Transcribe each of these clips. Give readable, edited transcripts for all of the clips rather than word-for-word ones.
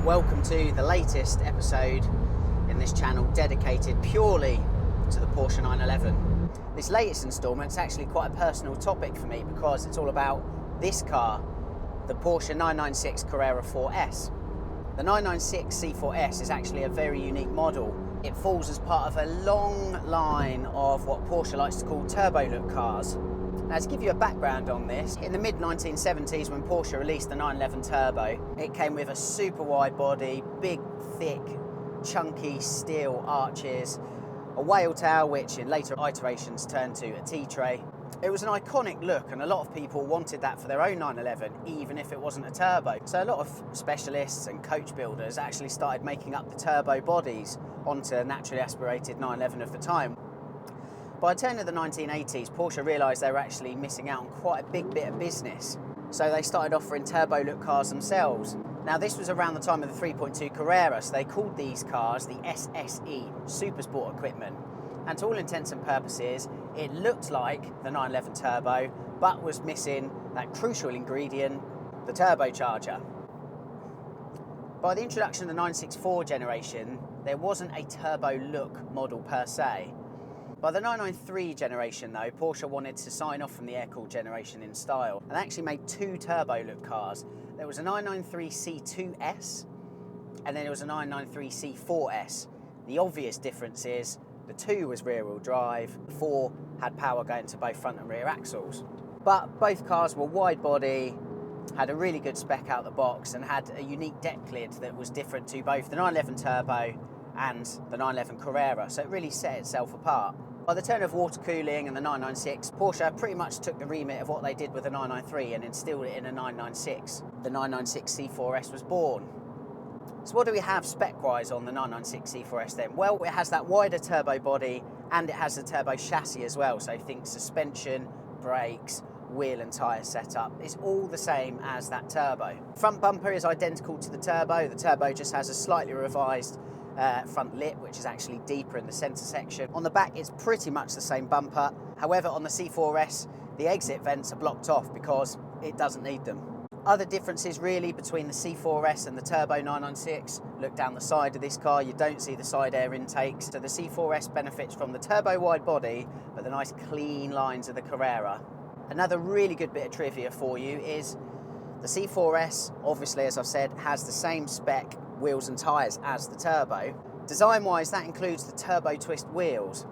Welcome to the latest episode in this channel dedicated purely to the Porsche 911. This latest instalment is actually quite a personal topic for me because it's all about this car, the Porsche 996 Carrera 4S. The 996 C4S is actually a very unique model. It falls as part of a long line of what Porsche likes to call turbo look cars. Now, to give you a background on this, in the mid-1970s when Porsche released the 911 Turbo, it came with a super wide body, big, thick, chunky steel arches, a whale tail which in later iterations turned to a T-tray. It was an iconic look and a lot of people wanted that for their own 911 even if it wasn't a turbo. So a lot of specialists and coach builders actually started making up the turbo bodies onto naturally aspirated 911 of the time. By the turn of the 1980s, Porsche realised they were actually missing out on quite a big bit of business. So they started offering turbo look cars themselves. Now this was around the time of the 3.2 Carrera, so they called these cars the SSE, Supersport equipment. And to all intents and purposes, it looked like the 911 Turbo, but was missing that crucial ingredient, the turbocharger. By the introduction of the 964 generation, there wasn't a turbo look model per se. By the 993 generation though, Porsche wanted to sign off from the air-cooled generation in style and actually made two turbo look cars. There was a 993 C2S and then there was a 993 C4S. The obvious difference is the 2 was rear-wheel drive, the 4 had power going to both front and rear axles. But both cars were wide body, had a really good spec out the box and had a unique deck lid that was different to both the 911 Turbo and the 911 Carrera, so it really set itself apart. By the turn of water cooling and the 996, Porsche pretty much took the remit of what they did with the 993 and instilled it in a 996. The 996 C4S was born. So what do we have spec-wise on the 996 C4S then? Well, it has that wider turbo body and it has the turbo chassis as well, so think suspension, brakes, wheel and tyre setup. It's all the same as that turbo. Front bumper is identical to the turbo just has a slightly revised front lip, which is actually deeper in the centre section. On the back it's pretty much the same bumper, however on the C4S the exit vents are blocked off because it doesn't need them. Other differences really between the C4S and the Turbo 996, look down the side of this car, you don't see the side air intakes. So the C4S benefits from the turbo wide body but the nice clean lines of the Carrera. Another really good bit of trivia for you is the C4S, obviously as I've said, has the same spec wheels and tyres as the Turbo. Design wise that includes the turbo twist wheels.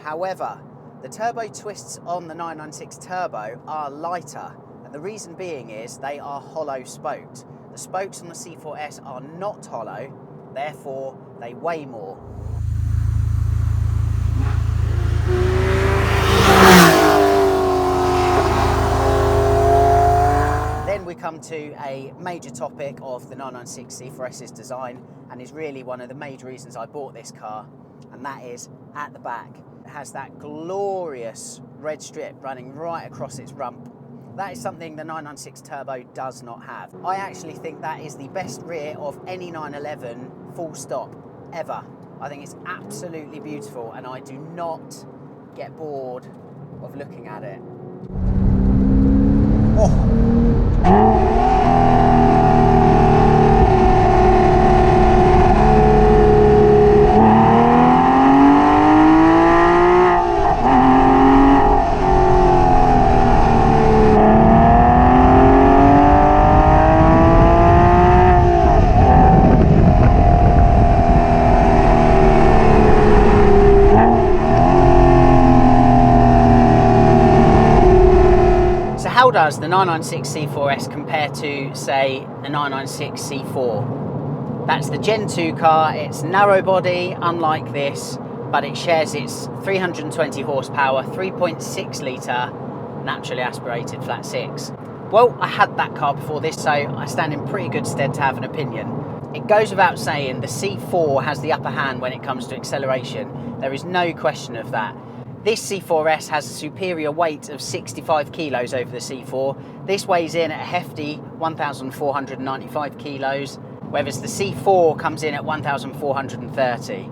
However, the turbo twists on the 996 Turbo are lighter and the reason being is they are hollow spoked. The spokes on the C4S are not hollow, therefore they weigh more. Then we come to a major topic of the 996 C4S's design and is really one of the major reasons I bought this car, and that is at the back. It has that glorious red strip running right across its rump. That is something the 996 Turbo does not have. I actually think that is the best rear of any 911 full stop ever. I think it's absolutely beautiful and I do not get bored of looking at it. Oh. How does the 996 C4S compare to, say, the 996 C4? That's the Gen 2 car, it's narrow body, unlike this, but it shares its 320 horsepower, 3.6 litre, naturally aspirated flat 6. Well, I had that car before this, so I stand in pretty good stead to have an opinion. It goes without saying, the C4 has the upper hand when it comes to acceleration. There is no question of that. This C4S has a superior weight of 65 kilos over the C4. This weighs in at a hefty 1,495 kilos, whereas the C4 comes in at 1,430.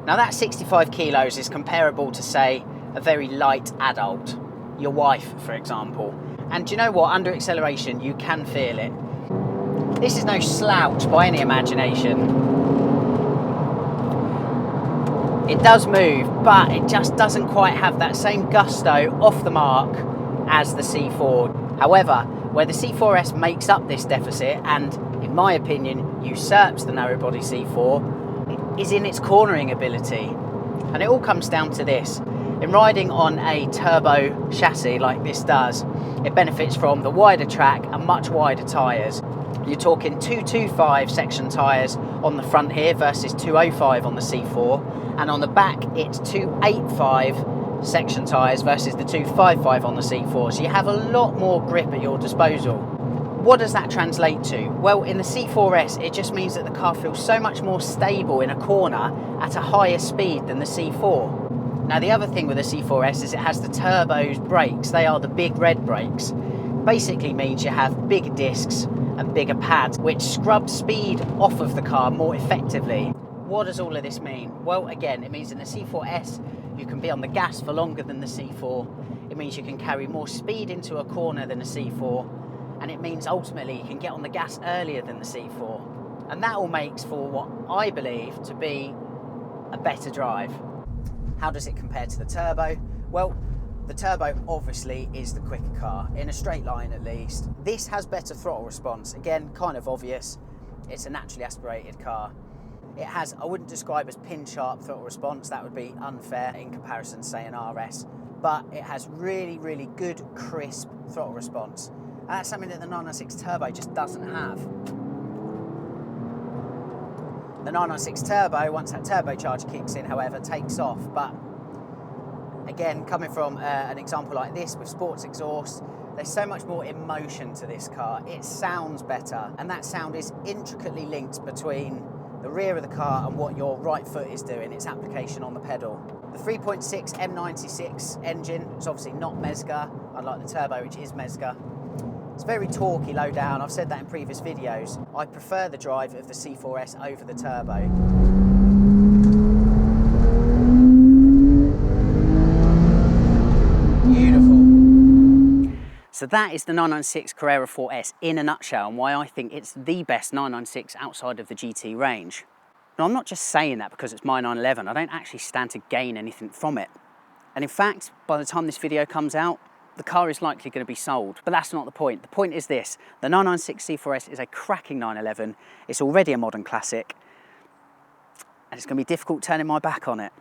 Now that 65 kilos is comparable to, say, a very light adult, your wife, for example. And do you know what? Under acceleration, you can feel it. This is no slouch by any imagination. It does move, but it just doesn't quite have that same gusto off the mark as the C4. However, where the C4S makes up this deficit and, in my opinion, usurps the narrow-body C4, is in its cornering ability. And it all comes down to this. In riding on a turbo chassis like this does, it benefits from the wider track and much wider tyres. You're talking 225 section tyres on the front here versus 205 on the C4, and on the back it's 285 section tyres versus the 255 on the C4, so you have a lot more grip at your disposal. What does that translate to? Well, in the C4S it just means that the car feels so much more stable in a corner at a higher speed than the C4. Now the other thing with the C4S is it has the turbos brakes. They are the big red brakes. Basically means you have bigger discs and bigger pads, which scrub speed off of the car more effectively. What does all of this mean? Well, again, it means in the C4S you can be on the gas for longer than the C4. It means you can carry more speed into a corner than the C4, and it means ultimately you can get on the gas earlier than the C4. And that all makes for what I believe to be a better drive. How does it compare to the turbo? Well, the turbo obviously is the quicker car, in a straight line at least. This has better throttle response. Again, kind of obvious. It's a naturally aspirated car. It has, I wouldn't describe as pin sharp throttle response, that would be unfair in comparison to say an RS, but it has really, really good crisp throttle response. And that's something that the 996 Turbo just doesn't have. The 996 Turbo, once that turbocharger kicks in, however, takes off. But again, coming from an example like this with sports exhaust, there's so much more emotion to this car. It sounds better, and that sound is intricately linked between the rear of the car and what your right foot is doing, its application on the pedal. The 3.6 M96 engine is obviously not Mezger, unlike the turbo, which is Mezger. It's very torquey low down. I've said that in previous videos. I prefer the drive of the C4S over the turbo. Beautiful. So that is the 996 Carrera 4S in a nutshell, and why I think it's the best 996 outside of the GT range. Now, I'm not just saying that because it's my 911. I don't actually stand to gain anything from it. And in fact, by the time this video comes out, the car is likely going to be sold, but that's not the point. The point is this: the 996 C4S is a cracking 911. It's already a modern classic, and it's going to be difficult turning my back on it.